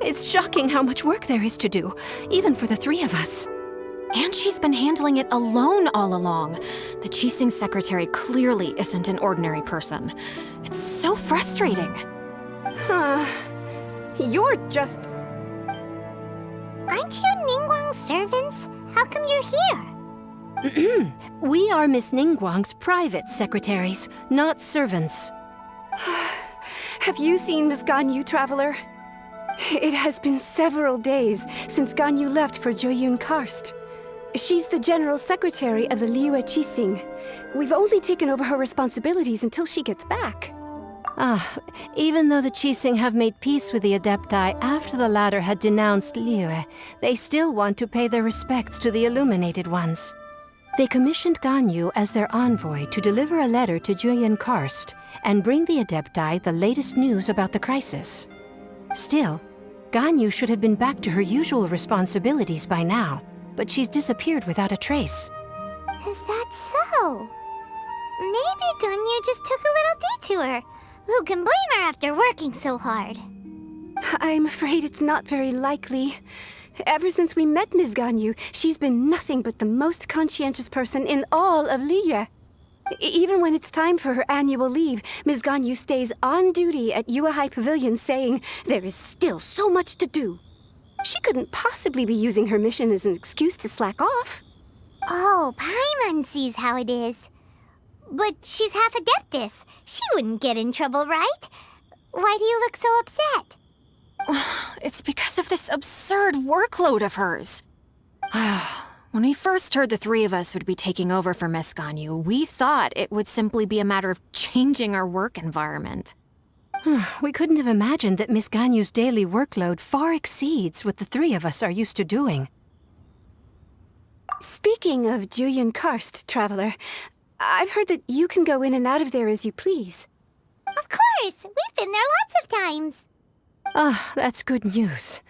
It's shocking how much work there is to do, even for the three of us. And she's been handling it alone all along. The Qixing secretary clearly isn't an ordinary person. It's so frustrating. You're just... Aren't you Ningguang's servants? How come you're here? We are Miss Ningguang's private secretaries, not servants. Have you seen Miss Ganyu, Traveler? It has been several days since Ganyu left for Jueyun Karst. She's the general secretary of the Liyue Qixing. We've only taken over her responsibilities until she gets back. Even though the Qixing have made peace with the Adepti after the latter had denounced Liyue, they still want to pay their respects to the Illuminated Ones. They commissioned Ganyu as their envoy to deliver a letter to Jueyun Karst and bring the Adepti the latest news about the crisis. Still, Ganyu should have been back to her usual responsibilities by now, but she's disappeared without a trace. Is that so? Maybe Ganyu just took a little detour. Who can blame her after working so hard? I'm afraid it's not very likely. Ever since we met Ms. Ganyu, she's been nothing but the most conscientious person in all of Liyue. Even when it's time for her annual leave, Ms. Ganyu stays on duty at Yuehai Pavilion saying there is still so much to do. She couldn't possibly be using her mission as an excuse to slack off. Oh, Paimon sees how it is. But she's half Adeptus. She wouldn't get in trouble, right? Why do you look so upset? It's because of this absurd workload of hers. When we first heard the three of us would be taking over for Miss Ganyu, we thought it would simply be a matter of changing our work environment. We couldn't have imagined that Miss Ganyu's daily workload far exceeds what the three of us are used to doing. Speaking of Jueyun Karst, Traveler, I've heard that you can go in and out of there as you please. Of course! We've been there lots of times. That's good news.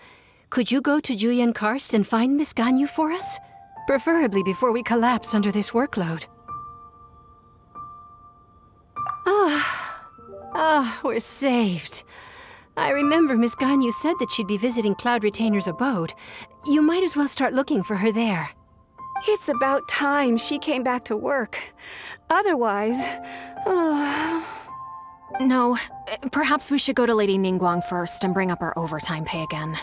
Could you go to Jueyun Karst and find Miss Ganyu for us? Preferably before we collapse under this workload. We're saved. I remember Miss Ganyu said that she'd be visiting Cloud Retainer's abode. You might as well start looking for her there. It's about time she came back to work. Otherwise... No, perhaps we should go to Lady Ningguang first and bring up our overtime pay again.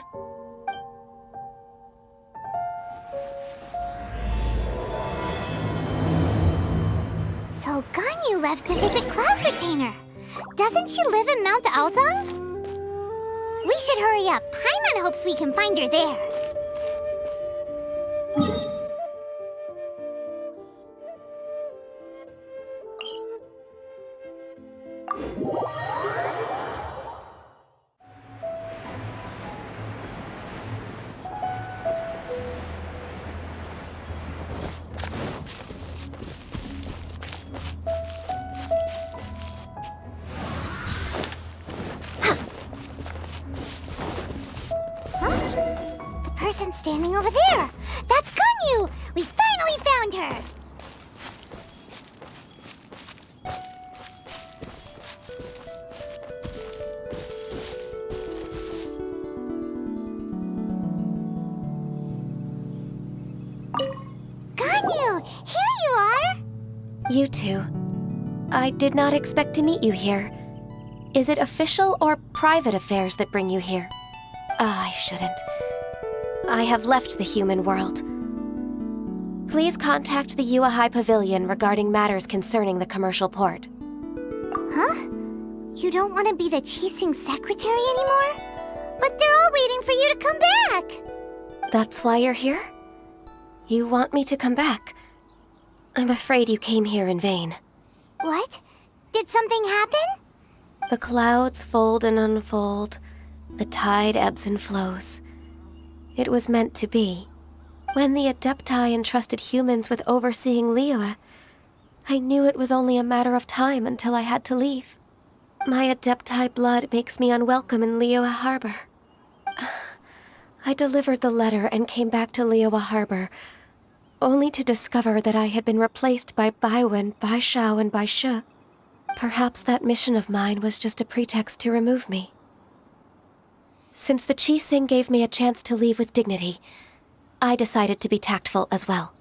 So Ganyu left to visit Cloud Retainer. Doesn't she live in Mount Aozang? We should hurry up. Paimon hopes we can find her there. Person standing over there! That's Ganyu! We finally found her! Ganyu! Here you are! You two. I did not expect to meet you here. Is it official or private affairs that bring you here? I shouldn't. I have left the human world. Please contact the Yuehai Pavilion regarding matters concerning the commercial port. Huh? You don't want to be the Qixing secretary anymore? But they're all waiting for you to come back! That's why you're here? You want me to come back? I'm afraid you came here in vain. What? Did something happen? The clouds fold and unfold. The tide ebbs and flows. It was meant to be. When the Adepti entrusted humans with overseeing Liyue, I knew it was only a matter of time until I had to leave. My Adepti blood makes me unwelcome in Liyue Harbor. I delivered the letter and came back to Liyue Harbor, only to discover that I had been replaced by Baiwen, Baishao, and Baishe. Perhaps that mission of mine was just a pretext to remove me. Since the Qixing gave me a chance to leave with dignity, I decided to be tactful as well.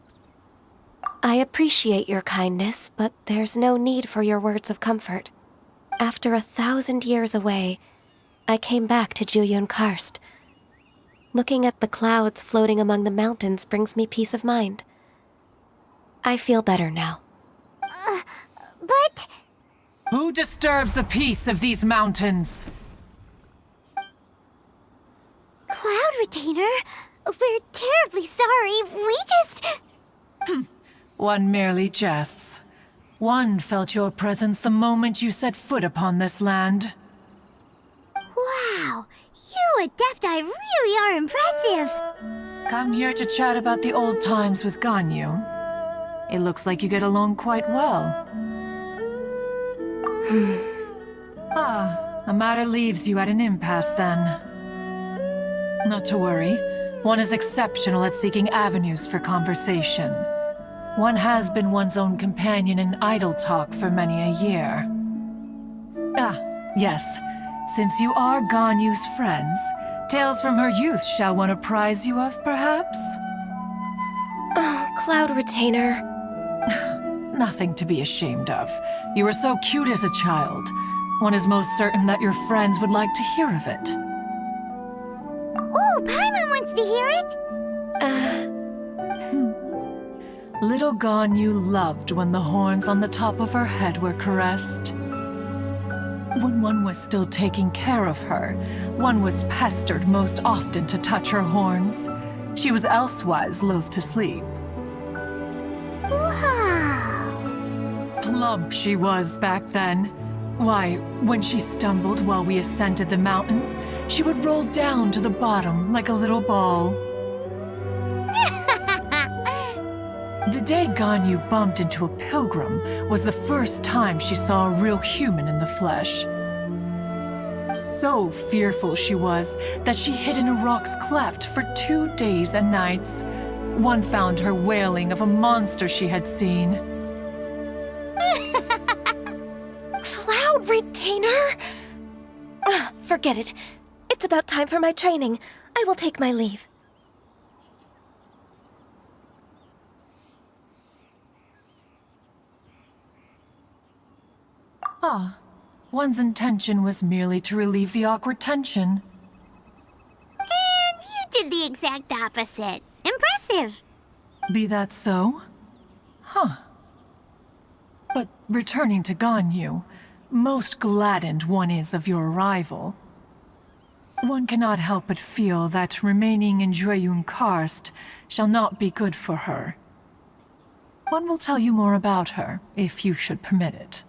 I appreciate your kindness, but there's no need for your words of comfort. After 1,000 years away, I came back to Jueyun Karst. Looking at the clouds floating among the mountains brings me peace of mind. I feel better now. But... Who disturbs the peace of these mountains? Cloud Retainer, we're terribly sorry. We just... One merely jests. One felt your presence the moment you set foot upon this land. Wow, you Adepti really are impressive. Come here to chat about the old times with Ganyu. It looks like you get along quite well. A matter leaves you at an impasse then. Not to worry. One is exceptional at seeking avenues for conversation. One has been one's own companion in idle talk for many a year. Yes. Since you are Ganyu's friends, tales from her youth shall one apprise you of, perhaps? Oh, Cloud Retainer. Nothing to be ashamed of. You were so cute as a child. One is most certain that your friends would like to hear of it. Oh, Paimon wants to hear it. Little Ganyu loved when the horns on the top of her head were caressed. When one was still taking care of her, one was pestered most often to touch her horns. She was elsewise loath to sleep. Wow. Plump she was back then. Why, when she stumbled while we ascended the mountain, she would roll down to the bottom like a little ball. The day Ganyu bumped into a pilgrim was the first time she saw a real human in the flesh. So fearful she was that she hid in a rock's cleft for 2 days and nights. One found her wailing of a monster she had seen. Cloud Retainer? Forget it. It's about time for my training. I will take my leave. One's intention was merely to relieve the awkward tension. And you did the exact opposite. Impressive. Be that so? But returning to Ganyu, most gladdened one is of your arrival. One cannot help but feel that remaining in Jueyun Karst shall not be good for her. One will tell you more about her, if you should permit it.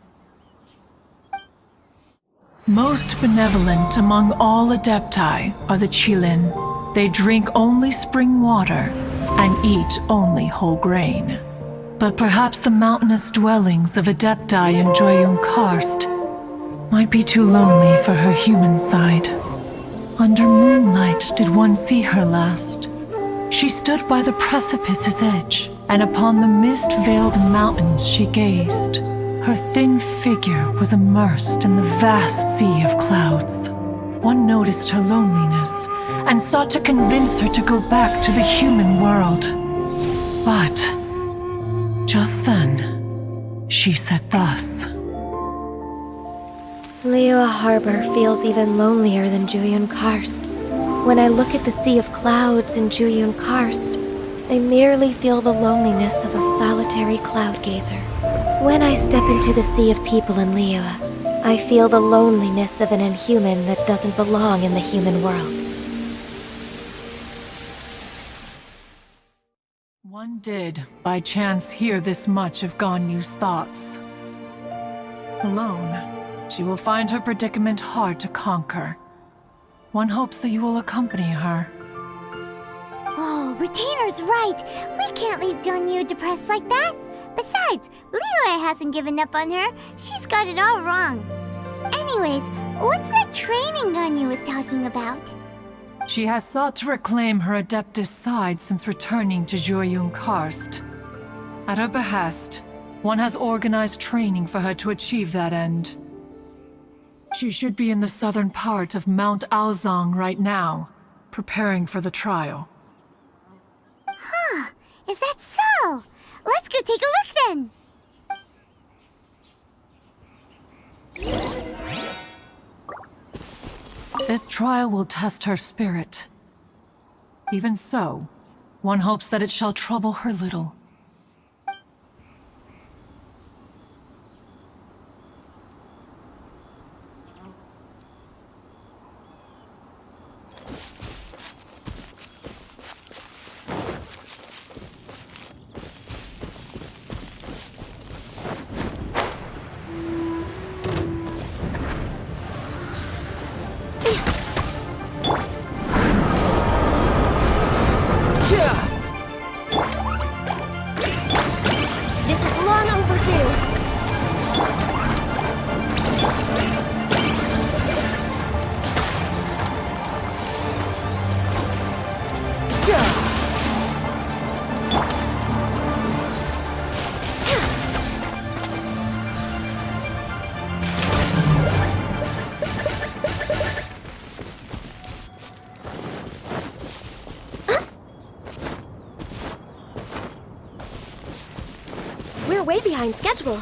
Most benevolent among all Adepti are the Qilin. They drink only spring water and eat only whole grain. But perhaps the mountainous dwellings of Adepti in Jueyun Karst might be too lonely for her human side. Under moonlight did one see her last. She stood by the precipice's edge, and upon the mist-veiled mountains she gazed. Her thin figure was immersed in the vast sea of clouds. One noticed her loneliness and sought to convince her to go back to the human world. But just then, she said thus. Liyue Harbor feels even lonelier than Jueyun Karst. When I look at the sea of clouds in Jueyun Karst, I merely feel the loneliness of a solitary cloud gazer. When I step into the sea of people in Liyue, I feel the loneliness of an inhuman that doesn't belong in the human world. One did, by chance, hear this much of Ganyu's thoughts. Alone, she will find her predicament hard to conquer. One hopes that you will accompany her. Oh, Retainer's right. We can't leave Ganyu depressed like that. Besides, Liyue hasn't given up on her. She's got it all wrong. Anyways, what's that training Ganyu was talking about? She has sought to reclaim her Adeptus side since returning to Jueyun Karst. At her behest, one has organized training for her to achieve that end. She should be in the southern part of Mount Aozang right now, preparing for the trial. Huh, is that so? Let's go take a look then! This trial will test her spirit. Even so, one hopes that it shall trouble her little. This is long overdue. We're way behind schedule.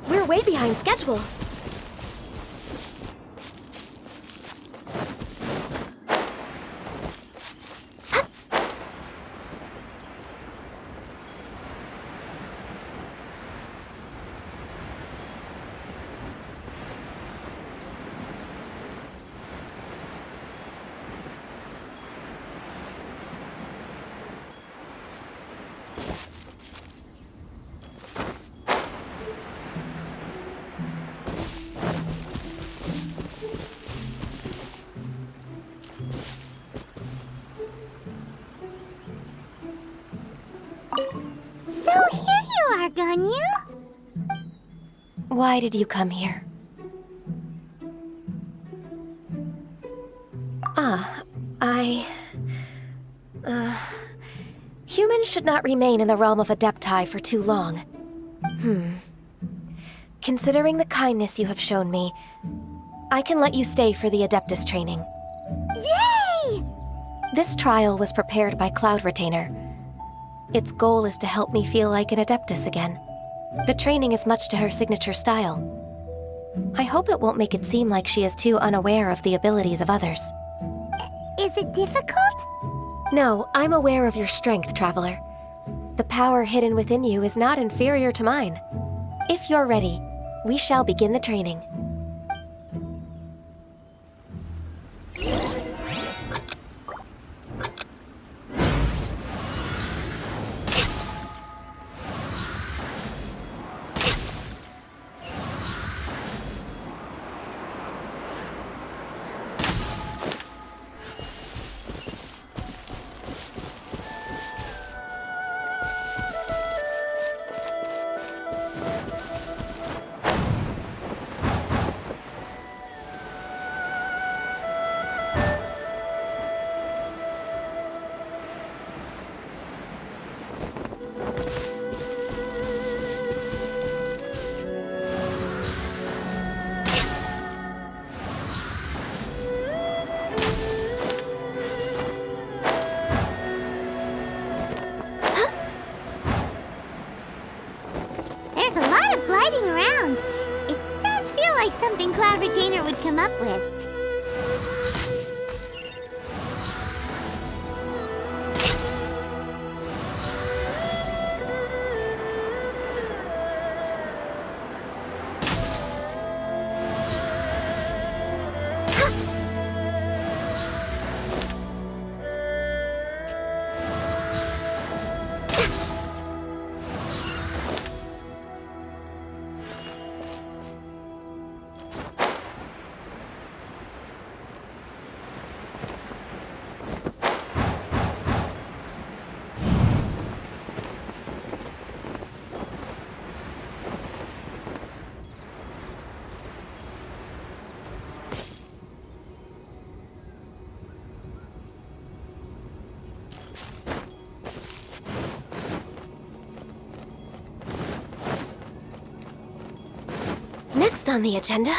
We're way behind schedule. So here you are, Ganyu! Why did you come here? Humans should not remain in the realm of Adepti for too long. Considering the kindness you have shown me, I can let you stay for the Adeptus training. Yay! This trial was prepared by Cloud Retainer. Its goal is to help me feel like an Adeptus again. The training is much to her signature style. I hope it won't make it seem like she is too unaware of the abilities of others. Is it difficult? No, I'm aware of your strength, Traveler. The power hidden within you is not inferior to mine. If you're ready, we shall begin the training. There's a lot of gliding around. It does feel like something Cloud Retainer would come up with. Next on the agenda?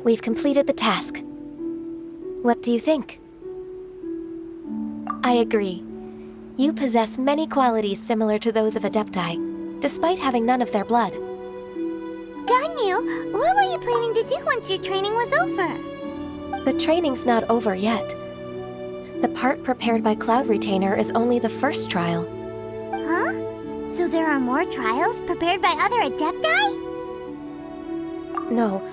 We've completed the task. What do you think? I agree. You possess many qualities similar to those of Adepti, despite having none of their blood. Ganyu, what were you planning to do once your training was over? The training's not over yet. The part prepared by Cloud Retainer is only the first trial. Huh? So there are more trials prepared by other Adepti? No.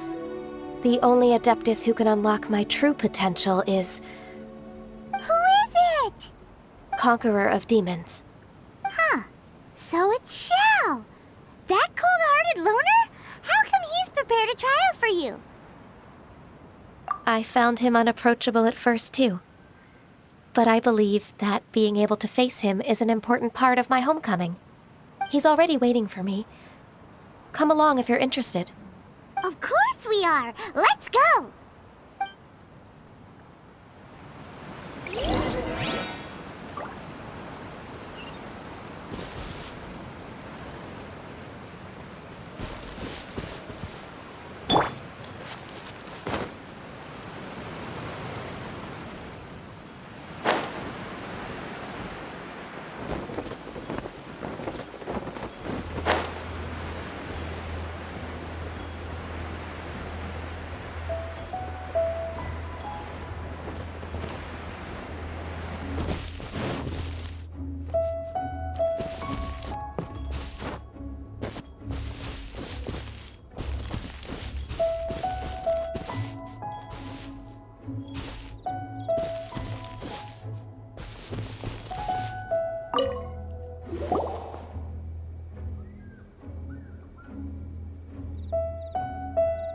The only Adeptus who can unlock my true potential is... Who is it? Conqueror of Demons. Huh. So it's Xiao. That cold-hearted loner? How come he's prepared a trial for you? I found him unapproachable at first, too. But I believe that being able to face him is an important part of my homecoming. He's already waiting for me. Come along if you're interested. Of course we are! Let's go!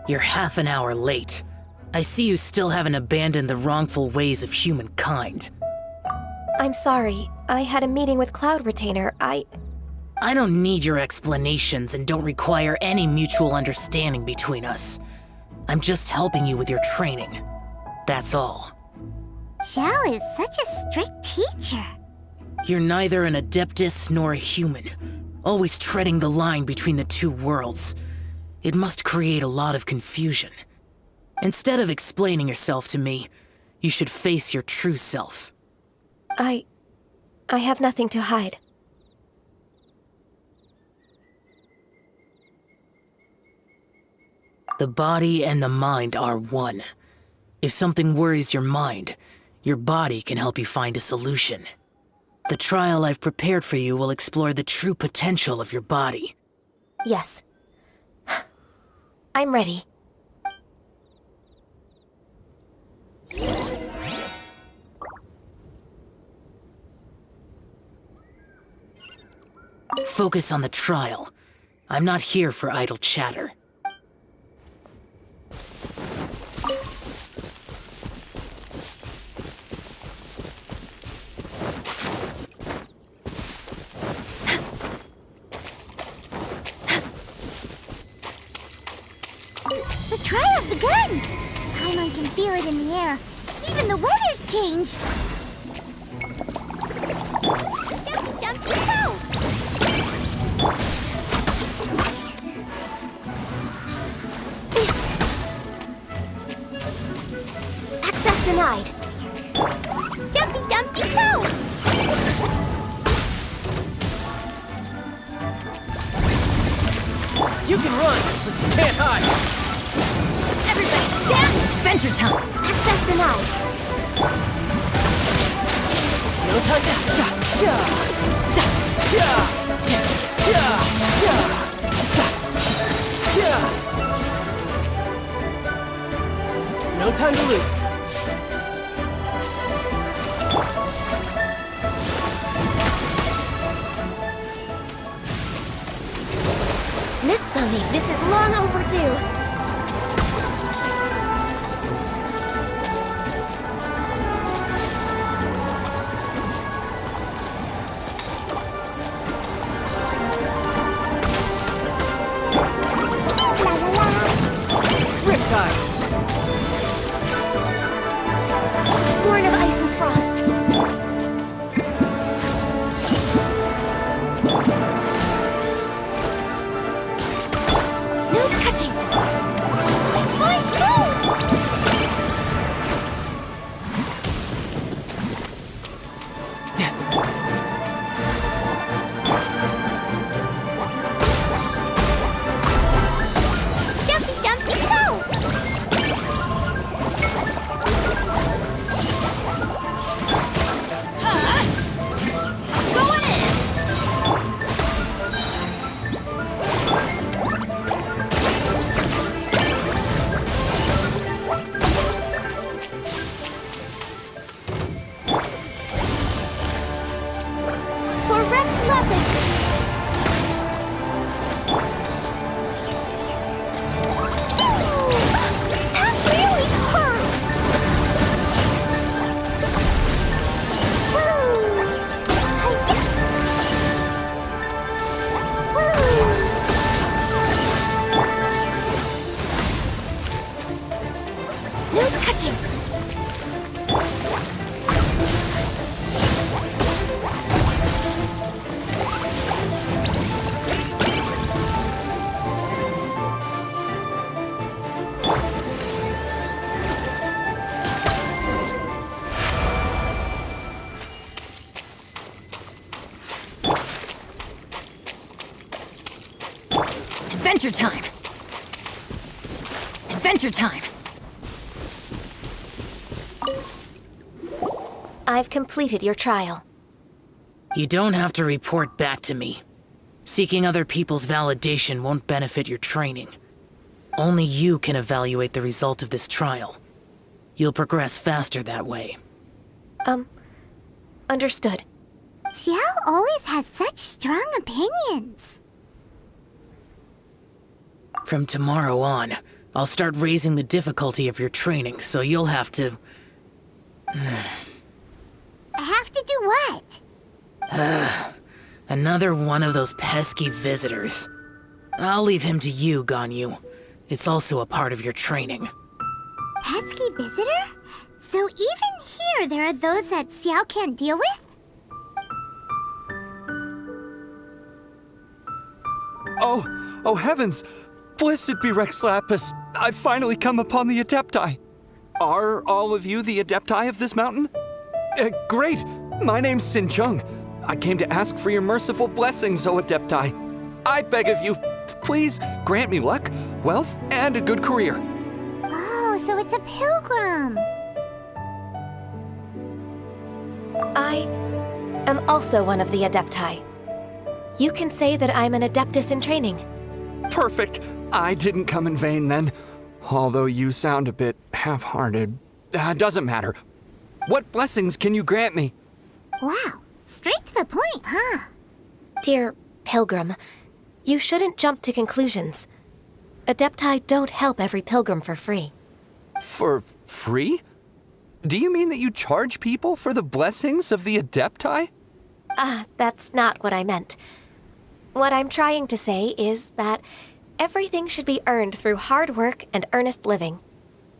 You're half an hour late. I see you still haven't abandoned the wrongful ways of humankind. I'm sorry. I had a meeting with Cloud Retainer. I don't need your explanations and don't require any mutual understanding between us. I'm just helping you with your training. That's all. Xiao is such a strict teacher. You're neither an Adeptus nor a human, always treading the line between the two worlds. It must create a lot of confusion. Instead of explaining yourself to me, you should face your true self. I have nothing to hide. The body and the mind are one. If something worries your mind, your body can help you find a solution. The trial I've prepared for you will explore the true potential of your body. Yes. I'm ready. Focus on the trial. I'm not here for idle chatter. The trial's begun! Paimon can feel it in the air. Even the weather's changed! Dumpty, go! Access denied. Dumpty, go! You can run, but you can't hide! Everybody, stand! Adventure time! Access denied. No time to... time to lose. Next on me, this is long overdue. Riptide! Born of ice and frost. No touching! Dumpy Dumpy Go! For Rex Lapis! That really hurt! Woo! Hi-ya! Woo! No touching! Adventure time! Adventure time! I've completed your trial. You don't have to report back to me. Seeking other people's validation won't benefit your training. Only you can evaluate the result of this trial. You'll progress faster that way. Understood. Xiao always has such strong opinions. From tomorrow on, I'll start raising the difficulty of your training, so you'll have to... I have to do what? Another one of those pesky visitors. I'll leave him to you, Ganyu. It's also a part of your training. Pesky visitor? So even here there are those that Xiao can't deal with? Oh heavens! Blessed be Rex Lapis! I've finally come upon the Adepti. Are all of you the Adepti of this mountain? Great! My name's Sin Chung. I came to ask for your merciful blessings, O Adepti. I beg of you, please grant me luck, wealth, and a good career. Oh, so it's a pilgrim. I am also one of the Adepti. You can say that I'm an Adeptus in training. Perfect. I didn't come in vain then. Although you sound a bit half-hearted. Doesn't matter. What blessings can you grant me? Wow, straight to the point, huh? Dear Pilgrim, you shouldn't jump to conclusions. Adepti don't help every pilgrim for free. For free? Do you mean that you charge people for the blessings of the Adepti? That's not what I meant. What I'm trying to say is that everything should be earned through hard work and earnest living.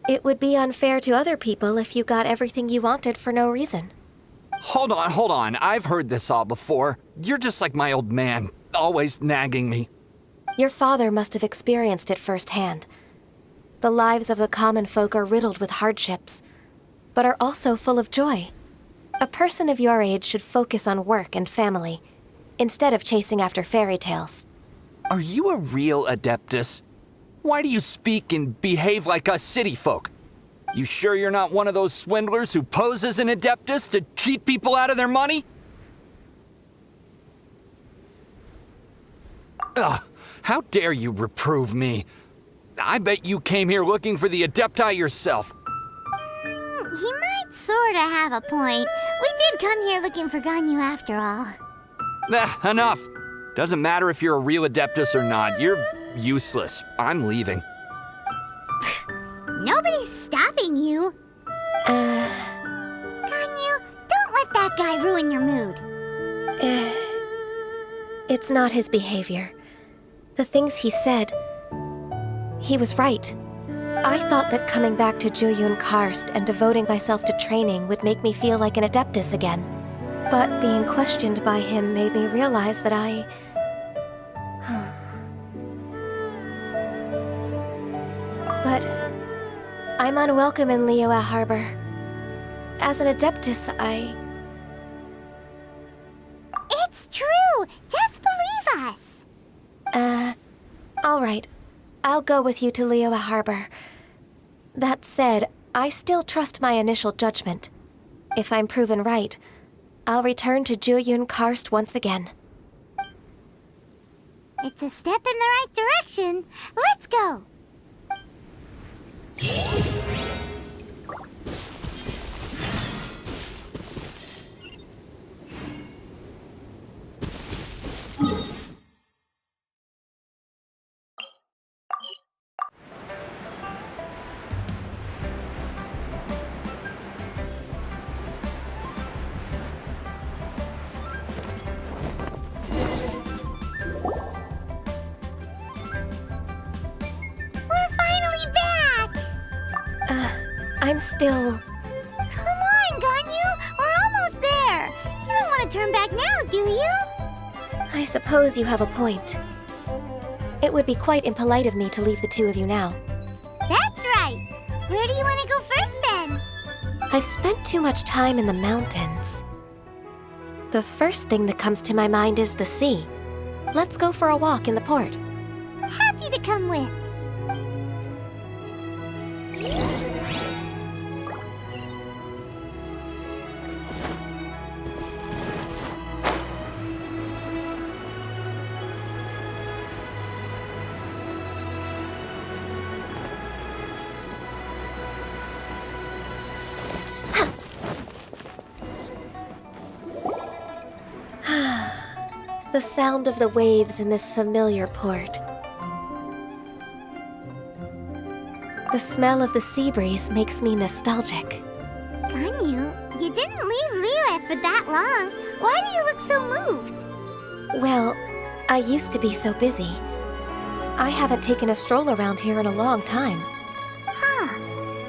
It would be unfair to other people if you got everything you wanted for no reason. Hold on. I've heard this all before. You're just like my old man, always nagging me. Your father must have experienced it firsthand. The lives of the common folk are riddled with hardships, but are also full of joy. A person of your age should focus on work and family, instead of chasing after fairy tales. Are you a real Adeptus? Why do you speak and behave like us city folk? You sure you're not one of those swindlers who pose as an Adeptus to cheat people out of their money? Ugh, how dare you reprove me? I bet you came here looking for the Adepti yourself. He might sorta have a point. We did come here looking for Ganyu after all. Enough! Doesn't matter if you're a real Adeptus or not. You're useless. I'm leaving. Nobody's stopping you. Ganyu, don't let that guy ruin your mood. It's not his behavior. The things he said, he was right. I thought that coming back to Jueyun Karst and devoting myself to training would make me feel like an Adeptus again. But being questioned by him made me realize that But I'm unwelcome in Liyue Harbor. As an Adeptus, It's true! Just believe us! All right. I'll go with you to Liyue Harbor. That said, I still trust my initial judgment. If I'm proven right, I'll return to Jueyun Karst once again. It's a step in the right direction. Let's go! I'm still... Come on, Ganyu! We're almost there! You don't want to turn back now, do you? I suppose you have a point. It would be quite impolite of me to leave the two of you now. That's right! Where do you want to go first, then? I've spent too much time in the mountains. The first thing that comes to my mind is the sea. Let's go for a walk in the port. Happy to come with. The sound of the waves in this familiar port. The smell of the sea breeze makes me nostalgic. Ganyu, you didn't leave Liyue for that long. Why do you look so moved? Well, I used to be so busy. I haven't taken a stroll around here in a long time. Huh,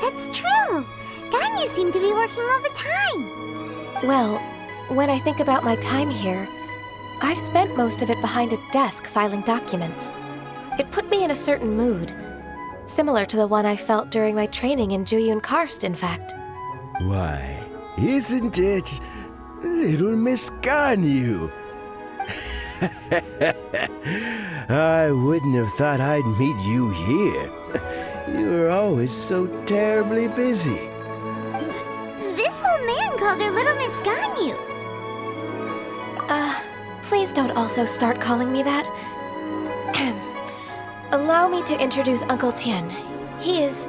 that's true. Ganyu seemed to be working all the time. Well, when I think about my time here, I've spent most of it behind a desk filing documents. It put me in a certain mood, similar to the one I felt during my training in Jueyun Karst, in fact. Why, isn't it little Miss Ganyu? I wouldn't have thought I'd meet you here. You were always so terribly busy. This old man called her Little Miss Ganyu. Please don't also start calling me that. Allow me to introduce Uncle Tien. He is...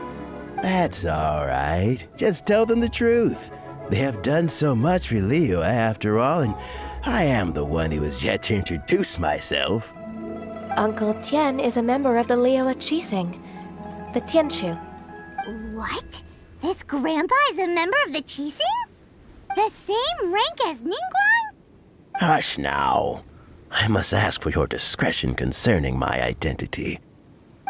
That's all right. Just tell them the truth. They have done so much for Liyue after all, and I am the one who has yet to introduce myself. Uncle Tien is a member of the Liyue Qixing, the Tianshu. What? This grandpa is a member of the Qixing? The same rank as Ningguang? Hush now. I must ask for your discretion concerning my identity.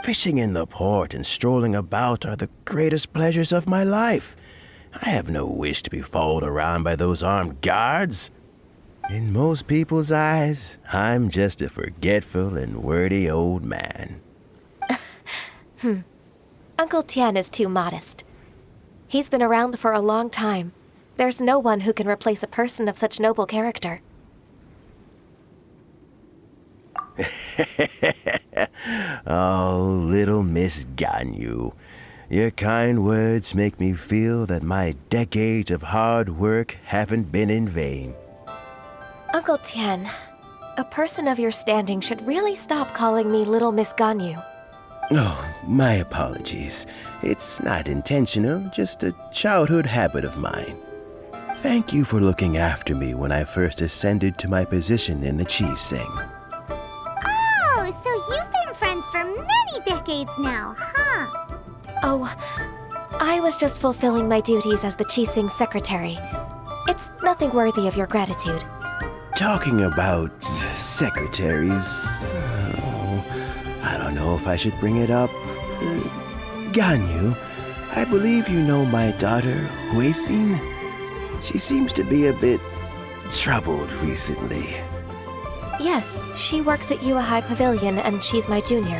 Fishing in the port and strolling about are the greatest pleasures of my life. I have no wish to be followed around by those armed guards. In most people's eyes, I'm just a forgetful and wordy old man. Uncle Tien is too modest. He's been around for a long time. There's no one who can replace a person of such noble character. Oh, little Miss Ganyu. Your kind words make me feel that my decades of hard work haven't been in vain. Uncle Tien, a person of your standing should really stop calling me Little Miss Ganyu. Oh, my apologies. It's not intentional, just a childhood habit of mine. Thank you for looking after me when I first ascended to my position in the cheese sing. Oh, so you've been friends for many decades now, huh? Oh, I was just fulfilling my duties as the Qixing secretary. It's nothing worthy of your gratitude. Talking about secretaries, I don't know if I should bring it up. Ganyu, I believe you know my daughter, Huixin. She seems to be a bit troubled recently. Yes, she works at Yua High Pavilion and she's my junior.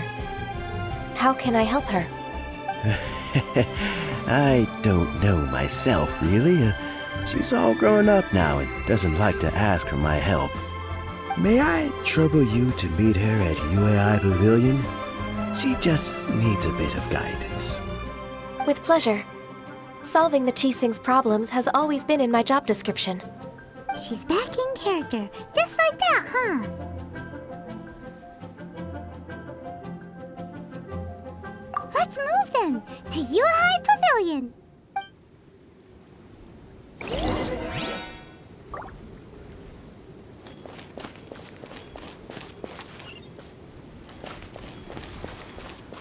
How can I help her? I don't know myself, really. She's all grown up now and doesn't like to ask for my help. May I trouble you to meet her at UAI Pavilion? She just needs a bit of guidance. With pleasure. Solving the Qixing's problems has always been in my job description. She's back in character, just like that, huh? Let's move then, to Yuhai Pavilion.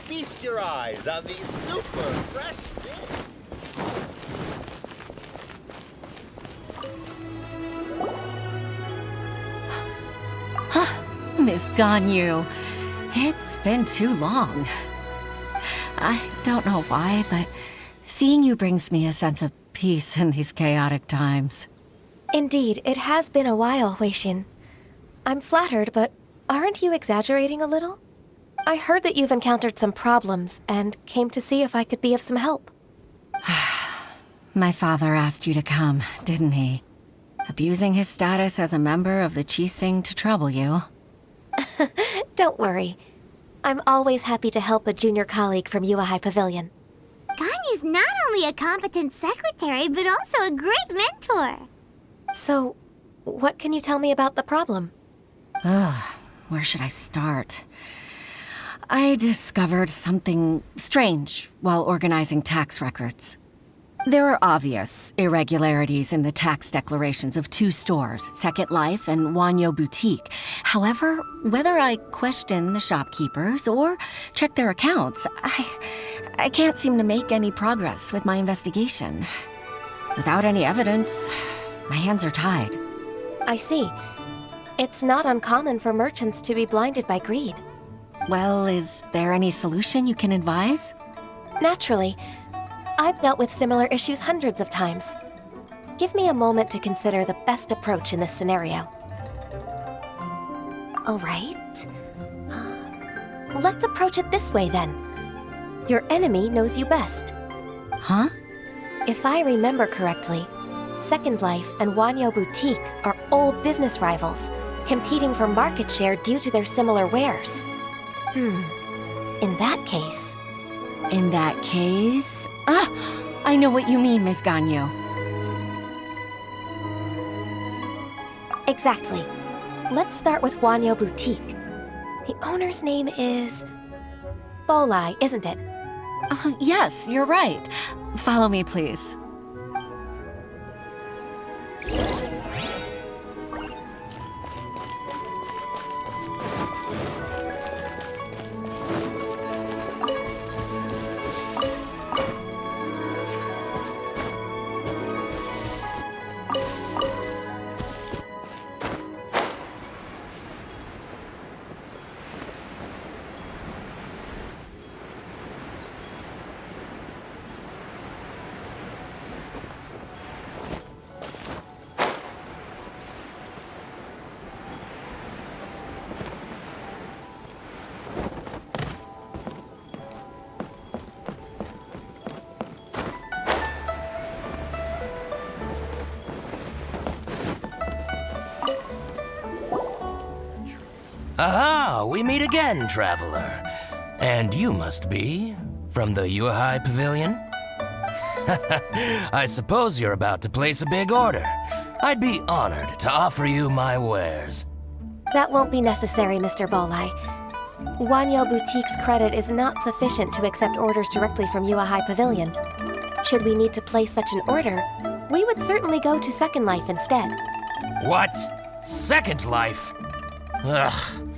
Feast your eyes on these super fresh fish. Miss Ganyu, it's been too long. I don't know why, but seeing you brings me a sense of peace in these chaotic times. Indeed, it has been a while, Huixin. I'm flattered, but aren't you exaggerating a little? I heard that you've encountered some problems and came to see if I could be of some help. My father asked you to come, didn't he? Abusing his status as a member of the Qixing to trouble you. Don't worry. I'm always happy to help a junior colleague from Yua High Pavilion. Ganyu's not only a competent secretary, but also a great mentor. So, what can you tell me about the problem? Ugh, where should I start? I discovered something strange while organizing tax records. There are obvious irregularities in the tax declarations of two stores, Second Life and Wanyo Boutique. However, whether I question the shopkeepers or check their accounts, I can't seem to make any progress with my investigation. Without any evidence, my hands are tied. I see. It's not uncommon for merchants to be blinded by greed. Well, is there any solution you can advise? Naturally. I've dealt with similar issues hundreds of times. Give me a moment to consider the best approach in this scenario. All right. Let's approach it this way, then. Your enemy knows you best. Huh? If I remember correctly, Second Life and Wanyo Boutique are old business rivals, competing for market share due to their similar wares. In that case... I know what you mean, Miss Ganyu. Exactly. Let's start with Wanyo Boutique. The owner's name is... Bolai, isn't it? Yes, you're right. Follow me, please. Aha! We meet again, traveler. And you must be from the Yuhai Pavilion? I suppose you're about to place a big order. I'd be honored to offer you my wares. That won't be necessary, Mr. Bolai. Wanyo Boutique's credit is not sufficient to accept orders directly from Yuehai Pavilion. Should we need to place such an order, we would certainly go to Second Life instead. What? Second Life? Ugh.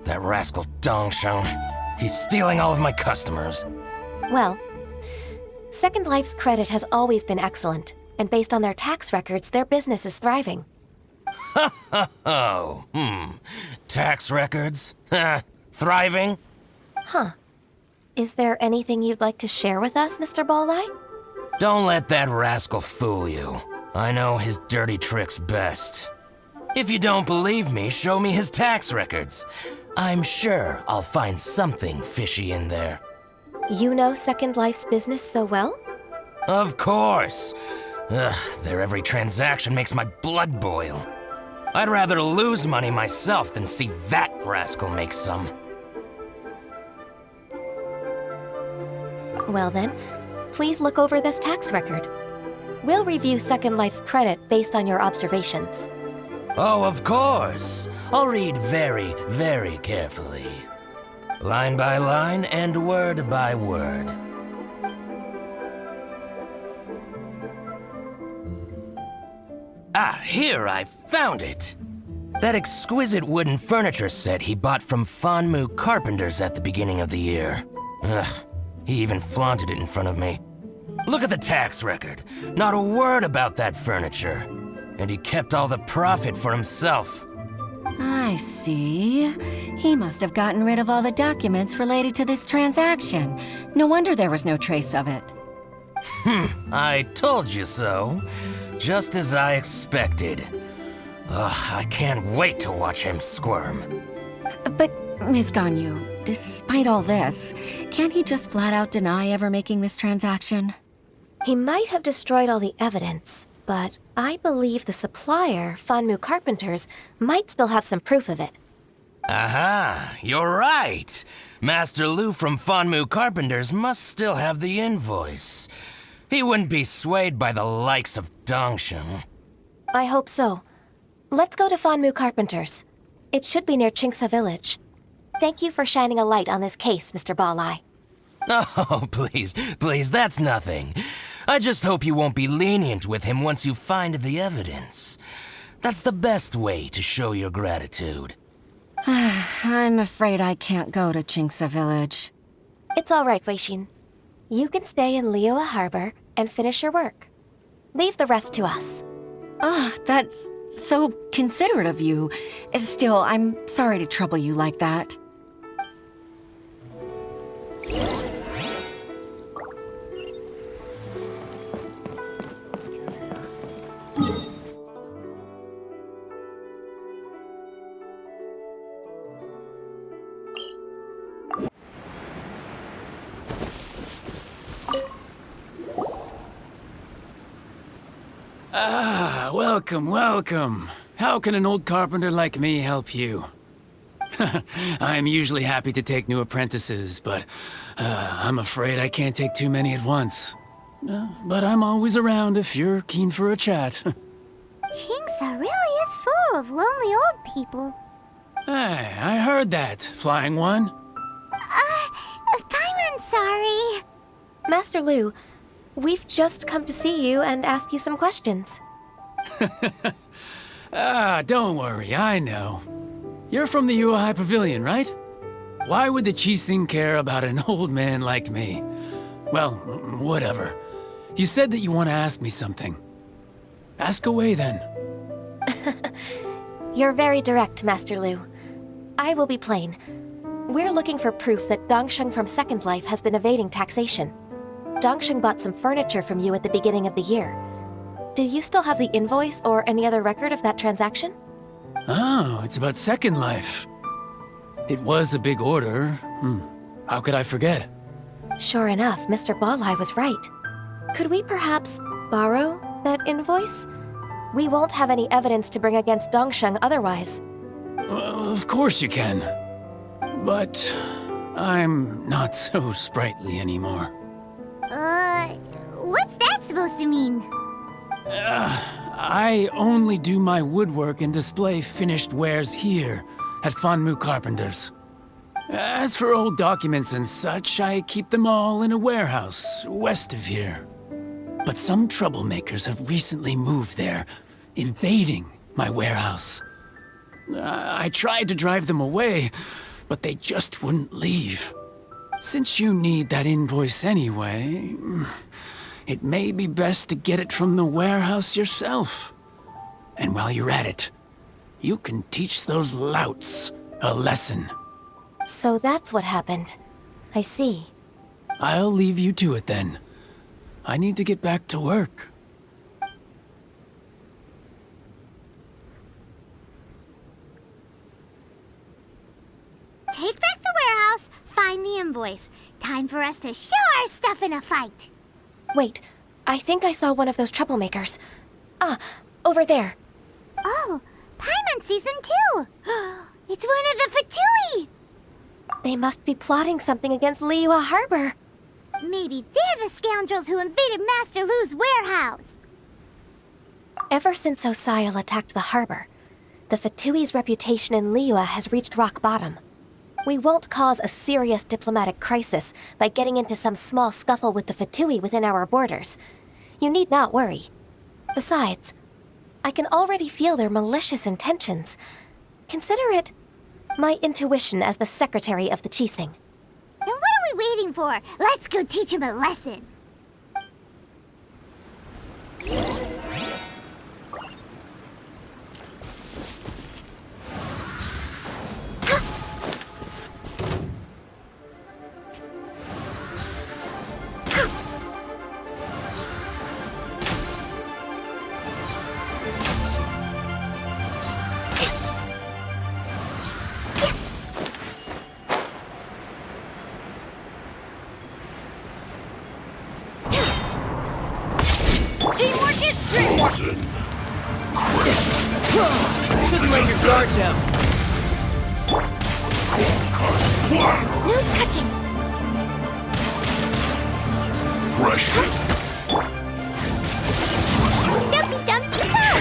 That rascal Dongsheng. He's stealing all of my customers. Well, Second Life's credit has always been excellent, and based on their tax records, their business is thriving. Oh, Tax records? Thriving? Huh. Is there anything you'd like to share with us, Mr. Balai? Don't let that rascal fool you. I know his dirty tricks best. If you don't believe me, show me his tax records. I'm sure I'll find something fishy in there. You know Second Life's business so well? Of course. Ugh, their every transaction makes my blood boil. I'd rather lose money myself than see that rascal make some. Well then, please look over this tax record. We'll review Second Life's credit based on your observations. Oh, of course. I'll read very, very carefully. Line by line and word by word. Ah, here, I found it. That exquisite wooden furniture set he bought from Fanmu Carpenters at the beginning of the year. Ugh, he even flaunted it in front of me. Look at the tax record. Not a word about that furniture. And he kept all the profit for himself. I see. He must have gotten rid of all the documents related to this transaction. No wonder there was no trace of it. I told you so. Just as I expected. Ugh, I can't wait to watch him squirm. But, Ms. Ganyu, despite all this, can't he just flat out deny ever making this transaction? He might have destroyed all the evidence, but I believe the supplier, Fanmu Carpenters, might still have some proof of it. Aha, you're right. Master Lu from Fanmu Carpenters must still have the invoice. He wouldn't be swayed by the likes of Dongsheng. I hope so. Let's go to Fanmu Carpenters. It should be near Qingce Village. Thank you for shining a light on this case, Mr. Balai. Oh, please, that's nothing. I just hope you won't be lenient with him once you find the evidence. That's the best way to show your gratitude. I'm afraid I can't go to Qingce Village. It's all right, Weixin. You can stay in Liyue Harbor and finish your work. Leave the rest to us. Oh, that's so considerate of you. Still, I'm sorry to trouble you like that. Ah, welcome. How can an old carpenter like me help you? I'm usually happy to take new apprentices, but I'm afraid I can't take too many at once. But I'm always around if you're keen for a chat. Qingce really is full of lonely old people. Hey, I heard that, Flying One. Paimon, sorry. Master Lu, we've just come to see you and ask you some questions. Don't worry, I know. You're from the Yuehai Pavilion, right? Why would the Qixing care about an old man like me? Well, whatever. You said that you want to ask me something. Ask away, then. You're very direct, Master Lu. I will be plain. We're looking for proof that Dongsheng from Second Life has been evading taxation. Dongsheng bought some furniture from you at the beginning of the year. Do you still have the invoice or any other record of that transaction? Oh, it's about Second Life. It was a big order. How could I forget? Sure enough, Mr. Balai was right. Could we perhaps borrow that invoice? We won't have any evidence to bring against Dongsheng otherwise. Of course you can. But I'm not so sprightly anymore. What's that supposed to mean? I only do my woodwork and display finished wares here at Fanmu Carpenters. As for old documents and such, I keep them all in a warehouse west of here. But some troublemakers have recently moved there, invading my warehouse. I tried to drive them away, but they just wouldn't leave. Since you need that invoice anyway, it may be best to get it from the warehouse yourself. And while you're at it, you can teach those louts a lesson. So that's what happened. I see. I'll leave you to it then. I need to get back to work. Take back the warehouse, find the invoice. Time for us to show our stuff in a fight. Wait, I think I saw one of those troublemakers. Ah, over there. Oh, Paimon sees them too. It's one of the Fatui. They must be plotting something against Liyue Harbor. Maybe they're the scoundrels who invaded Master Lu's warehouse. Ever since Osial attacked the harbor, the Fatui's reputation in Liyue has reached rock bottom. We won't cause a serious diplomatic crisis by getting into some small scuffle with the Fatui within our borders. You need not worry. Besides, I can already feel their malicious intentions. Consider it my intuition as the secretary of the Qixing. Then what are we waiting for? Let's go teach him a lesson. Teamwork is strength! Shouldn't let your guard down. No touching! Fresh hit. Dumpy dumpty dum!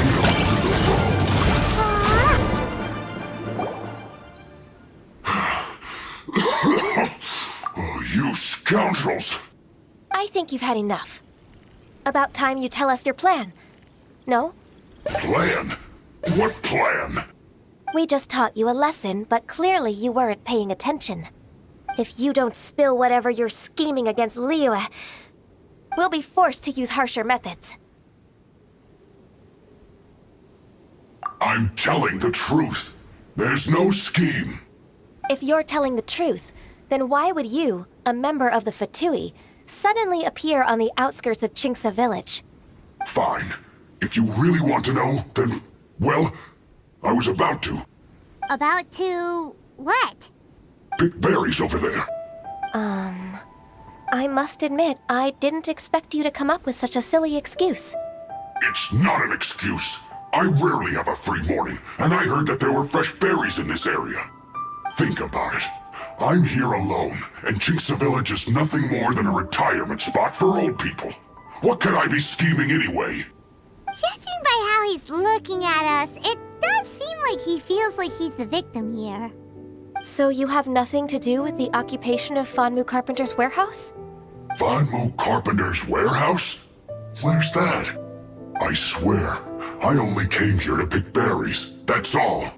Oh, you scoundrels! I think you've had enough. About time you tell us your plan. No? Plan? What plan? We just taught you a lesson, but clearly you weren't paying attention. If you don't spill whatever you're scheming against Liyue, we'll be forced to use harsher methods. I'm telling the truth. There's no scheme. If you're telling the truth, then why would you, a member of the Fatui, suddenly appear on the outskirts of Qingce village? Fine. If you really want to know, then, well, I was about to. About to... what? Pick berries over there. I must admit, I didn't expect you to come up with such a silly excuse. It's not an excuse. I rarely have a free morning, and I heard that there were fresh berries in this area. Think about it. I'm here alone, and Qingce Village is nothing more than a retirement spot for old people. What could I be scheming anyway? Judging by how he's looking at us, it does seem like he feels like he's the victim here. So you have nothing to do with the occupation of Fanmu Carpenter's warehouse? Fanmu Carpenter's warehouse? Where's that? I swear, I only came here to pick berries, that's all.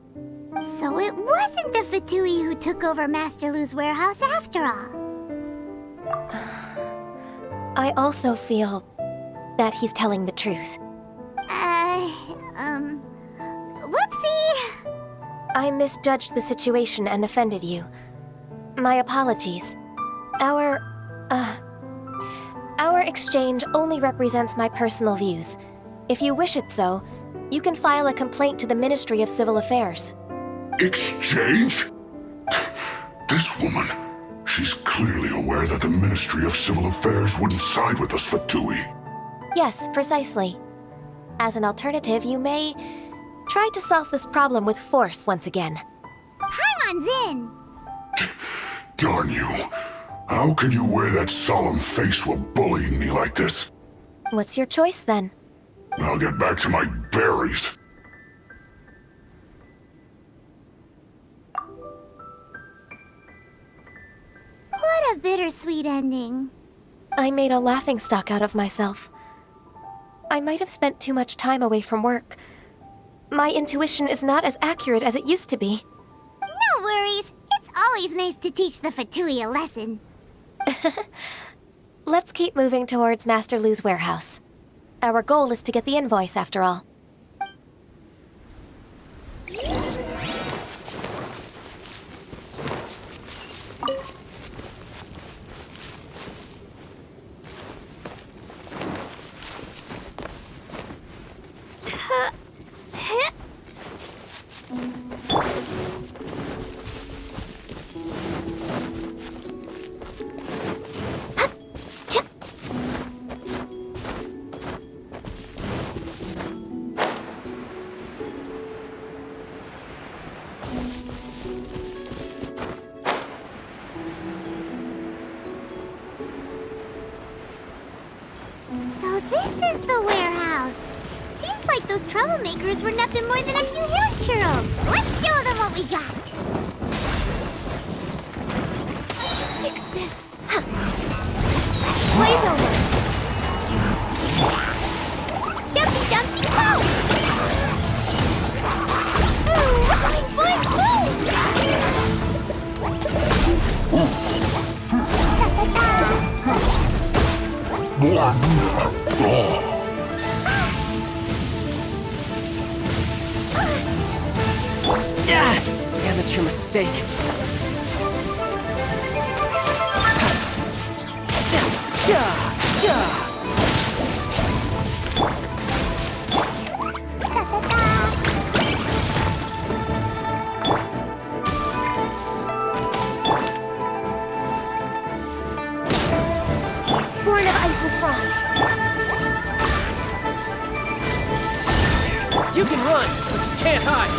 So it wasn't the Fatui who took over Master Lu's warehouse after all. I also feel that he's telling the truth. Whoopsie! I misjudged the situation and offended you. My apologies. Our exchange only represents my personal views. If you wish it so, you can file a complaint to the Ministry of Civil Affairs. Exchange? This woman, she's clearly aware that the Ministry of Civil Affairs wouldn't side with us Fatui. Yes, precisely. As an alternative, you may try to solve this problem with force once again. Paimon's in! Darn you. How can you wear that solemn face while bullying me like this? What's your choice, then? I'll get back to my berries. What a bittersweet ending. I made a laughingstock out of myself. I might have spent too much time away from work. My intuition is not as accurate as it used to be. No worries. It's always nice to teach the Fatui a lesson. Let's keep moving towards Master Lu's warehouse. Our goal is to get the invoice, after all. So this is the warehouse. Seems like those troublemakers were nothing more than a few hair churls. Let's show them what we got. Fix this. Blaze over! Jumpy, jumpy, go! Boing, boing, boing! Amateur mistake. Born of ice and frost. You can run, but you can't hide.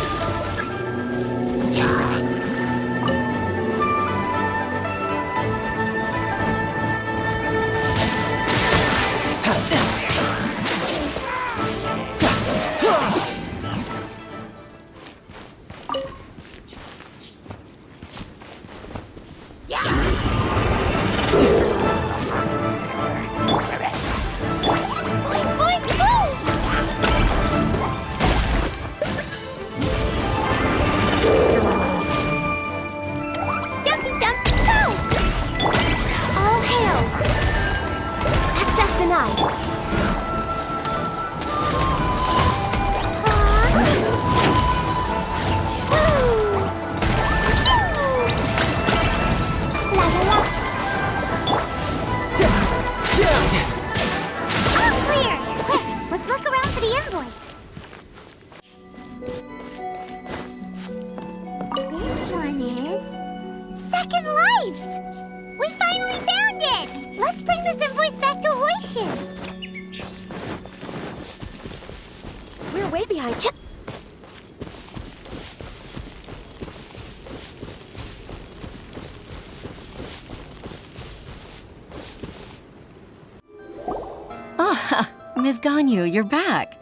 Ms. Ganyu, you're back.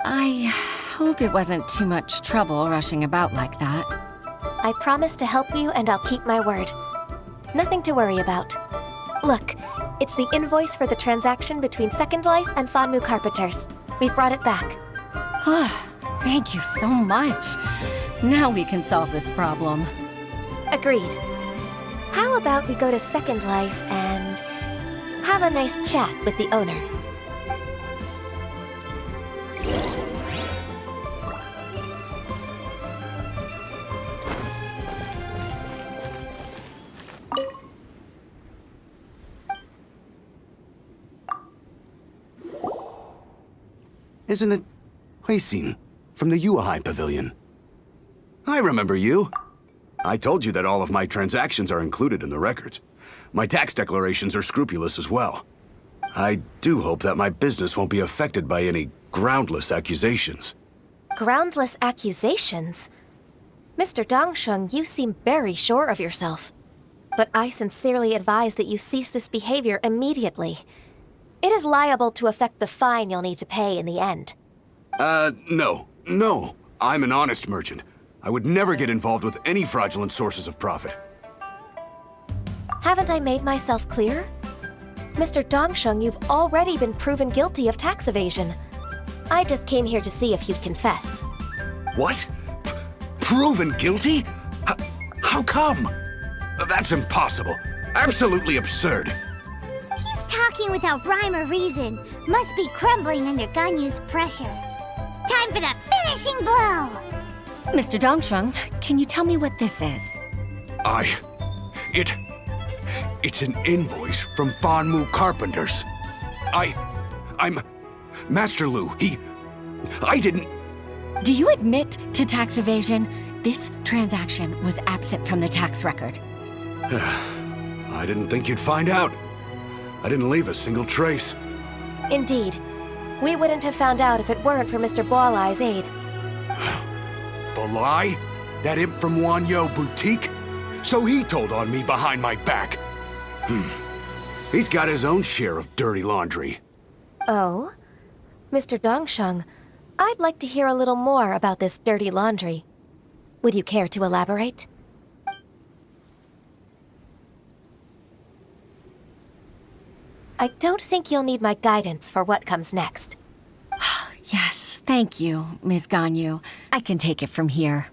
I hope it wasn't too much trouble rushing about like that. I promise to help you, and I'll keep my word. Nothing to worry about. Look, it's the invoice for the transaction between Second Life and Fanmu Carpenters. We've brought it back. Thank you so much. Now we can solve this problem. Agreed. How about we go to Second Life and have a nice chat with the owner? Isn't it Huixin from the Yuehai Pavilion? I remember you. I told you that all of my transactions are included in the records. My tax declarations are scrupulous as well. I do hope that my business won't be affected by any groundless accusations. Groundless accusations? Mr. Dongsheng, you seem very sure of yourself. But I sincerely advise that you cease this behavior immediately. It is liable to affect the fine you'll need to pay in the end. No. I'm an honest merchant. I would never get involved with any fraudulent sources of profit. Haven't I made myself clear? Mr. Dongsheng, you've already been proven guilty of tax evasion. I just came here to see if you'd confess. What? Proven guilty? How come? That's impossible. Absolutely absurd. He's talking without rhyme or reason. Must be crumbling under Ganyu's pressure. Time for the finishing blow! Mr. Dongsheng, can you tell me what this is? It's an invoice from Fanmu Carpenters. I'm Master Lu. I didn't... Do you admit to tax evasion? This transaction was absent from the tax record. I didn't think you'd find out. I didn't leave a single trace. Indeed. We wouldn't have found out if it weren't for Mr. Boalai's aid. Bolai? That imp from Wanyo Boutique? So he told on me behind my back. He's got his own share of dirty laundry. Oh? Mr. Dongsheng, I'd like to hear a little more about this dirty laundry. Would you care to elaborate? I don't think you'll need my guidance for what comes next. Yes, thank you, Ms. Ganyu. I can take it from here.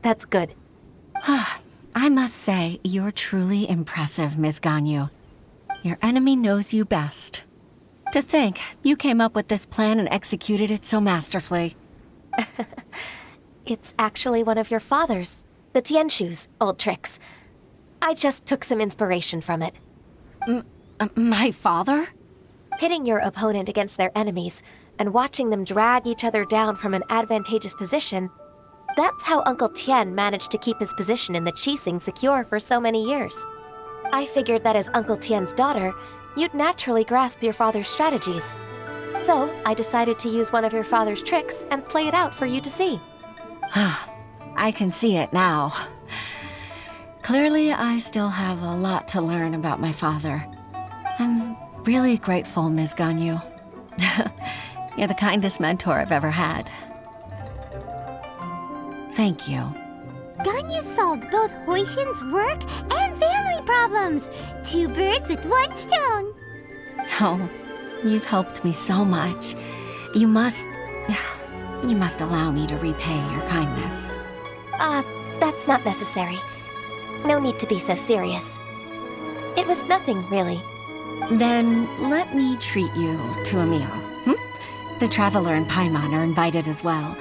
That's good. I must say, you're truly impressive, Ms. Ganyu. Your enemy knows you best. To think, you came up with this plan and executed it so masterfully. It's actually one of your father's, the Tianshu's, old tricks. I just took some inspiration from it. My father? Pitting your opponent against their enemies and watching them drag each other down from an advantageous position, that's how Uncle Tian managed to keep his position in the Qixing secure for so many years. I figured that as Uncle Tian's daughter, you'd naturally grasp your father's strategies. So I decided to use one of your father's tricks and play it out for you to see. I can see it now. Clearly, I still have a lot to learn about my father. I'm really grateful, Ms. Ganyu. You're the kindest mentor I've ever had. Thank you. Ganyu solved both Huixin's work and family problems. 2 birds with 1 stone. Oh, you've helped me so much. You must allow me to repay your kindness. That's not necessary. No need to be so serious. It was nothing, really. Then let me treat you to a meal. The Traveler and Paimon are invited as well.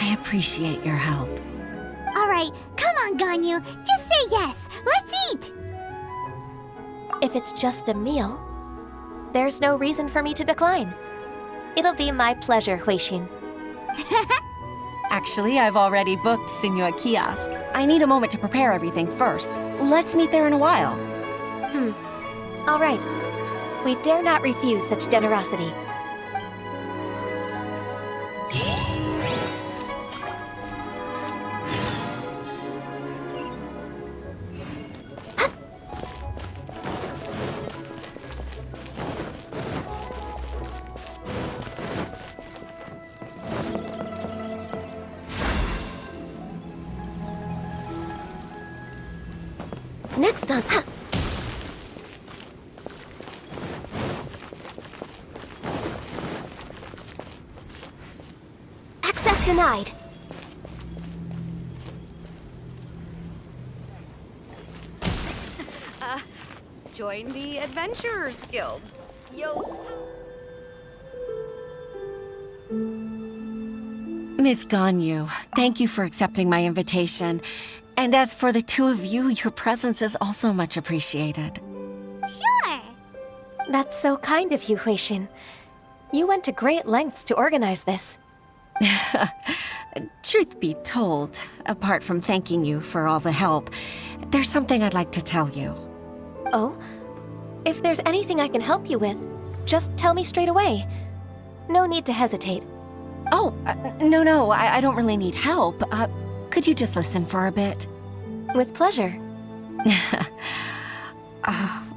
I appreciate your help. Alright, come on, Ganyu. Just say yes. Let's eat! If it's just a meal, there's no reason for me to decline. It'll be my pleasure, Huixin. Actually, I've already booked Sinua Kiosk. I need a moment to prepare everything first. Let's meet there in a while. All right. We dare not refuse such generosity. Next on... Access denied. Join the Adventurers Guild. Yo. Miss Ganyu, thank you for accepting my invitation. And as for the 2 of you, your presence is also much appreciated. Sure. That's so kind of you, Huixin. You went to great lengths to organize this. Truth be told, apart from thanking you for all the help, there's something I'd like to tell you. Oh? If there's anything I can help you with, just tell me straight away. No need to hesitate. Oh, no, I don't really need help. Could you just listen for a bit? With pleasure.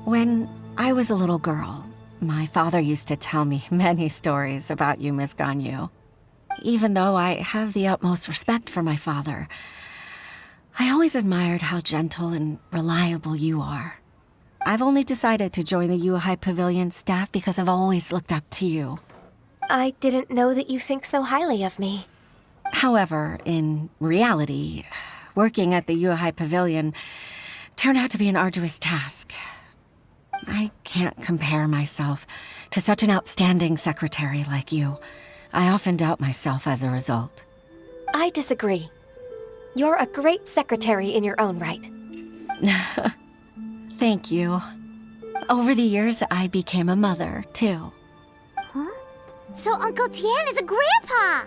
When I was a little girl, my father used to tell me many stories about you, Miss Ganyu. Even though I have the utmost respect for my father, I always admired how gentle and reliable you are. I've only decided to join the Yuhai Pavilion staff because I've always looked up to you. I didn't know that you think so highly of me. However, in reality, working at the Yuhai Pavilion turned out to be an arduous task. I can't compare myself to such an outstanding secretary like you. I often doubt myself as a result. I disagree. You're a great secretary in your own right. Thank you. Over the years, I became a mother, too. Huh? So Uncle Tian is a grandpa!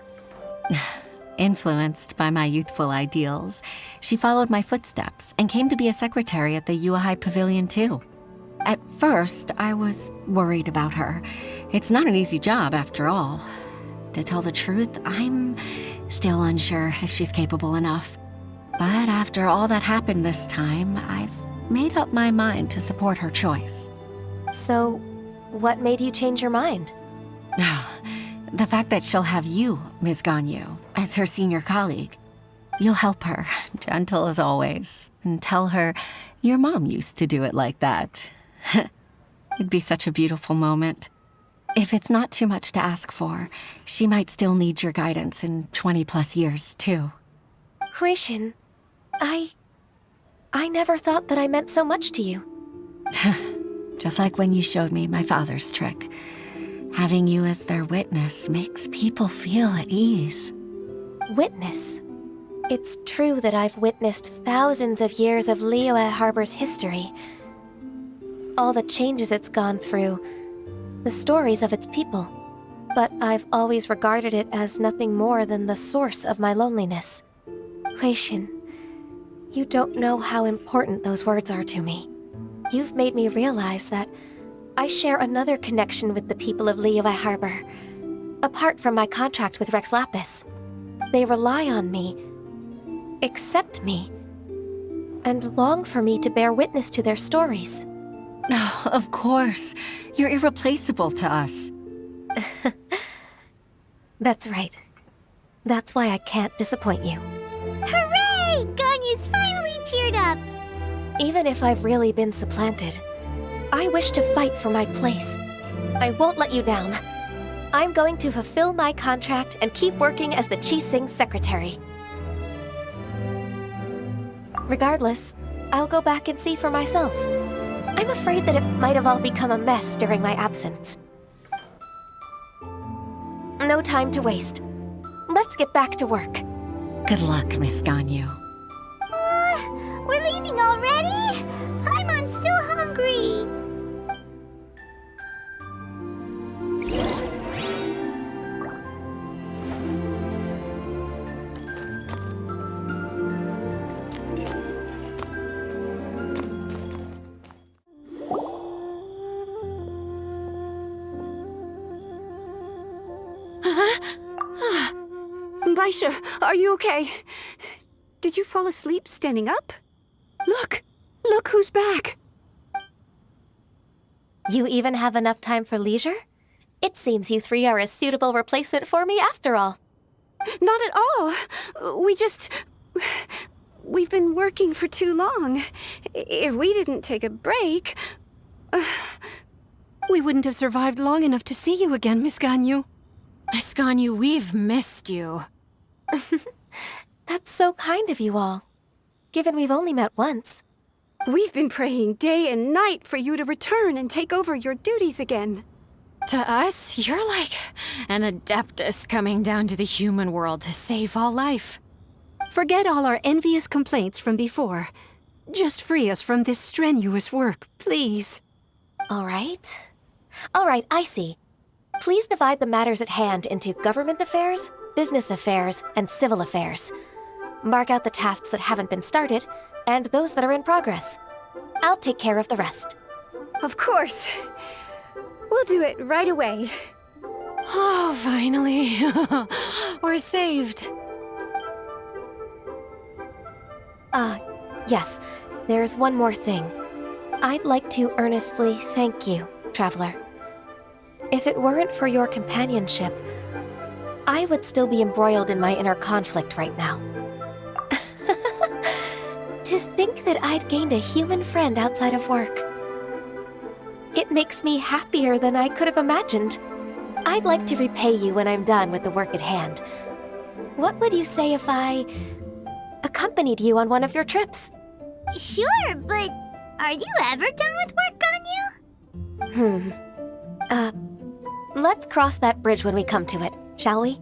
Influenced by my youthful ideals, she followed my footsteps and came to be a secretary at the Yuhai Pavilion, too. At first, I was worried about her. It's not an easy job, after all. To tell the truth, I'm still unsure if she's capable enough. But after all that happened this time, I've made up my mind to support her choice. So, what made you change your mind? The fact that she'll have you, Ms. Ganyu, as her senior colleague. You'll help her, gentle as always, and tell her your mom used to do it like that. It'd be such a beautiful moment. If it's not too much to ask for, she might still need your guidance in 20+ years, too. Huixin, I never thought that I meant so much to you. Just like when you showed me my father's trick. Having you as their witness makes people feel at ease. Witness? It's true that I've witnessed thousands of years of Liyue Harbor's history. All the changes it's gone through, the stories of its people. But I've always regarded it as nothing more than the source of my loneliness. Huixin, you don't know how important those words are to me. You've made me realize that I share another connection with the people of Liyue Harbor, apart from my contract with Rex Lapis. They rely on me, accept me, and long for me to bear witness to their stories. Oh, of course. You're irreplaceable to us. That's right. That's why I can't disappoint you. Hooray! Ganyu's finally cheered up! Even if I've really been supplanted, I wish to fight for my place. I won't let you down. I'm going to fulfill my contract and keep working as the Qixing secretary. Regardless, I'll go back and see for myself. I'm afraid that it might have all become a mess during my absence. No time to waste. Let's get back to work. Good luck, Miss Ganyu. We're leaving already? Paimon's still hungry. Baisha, are you okay? Did you fall asleep standing up? Look! Look who's back! You even have enough time for leisure? It seems you three are a suitable replacement for me after all. Not at all. We've been working for too long. If we didn't take a break... We wouldn't have survived long enough to see you again, Miss Ganyu. Miss Ganyu, we've missed you. That's so kind of you all, given we've only met once. We've been praying day and night for you to return and take over your duties again. To us, you're like an adeptus coming down to the human world to save all life. Forget all our envious complaints from before. Just free us from this strenuous work, please. All right, I see. Please divide the matters at hand into government affairs, business affairs, and civil affairs. Mark out the tasks that haven't been started, and those that are in progress. I'll take care of the rest. Of course. We'll do it right away. Oh, finally. We're saved. Yes. There's one more thing. I'd like to earnestly thank you, Traveler. If it weren't for your companionship, I would still be embroiled in my inner conflict right now. To think that I'd gained a human friend outside of work. It makes me happier than I could have imagined. I'd like to repay you when I'm done with the work at hand. What would you say if I accompanied you on one of your trips? Sure, but are you ever done with work, Ganyu? Let's cross that bridge when we come to it, shall we?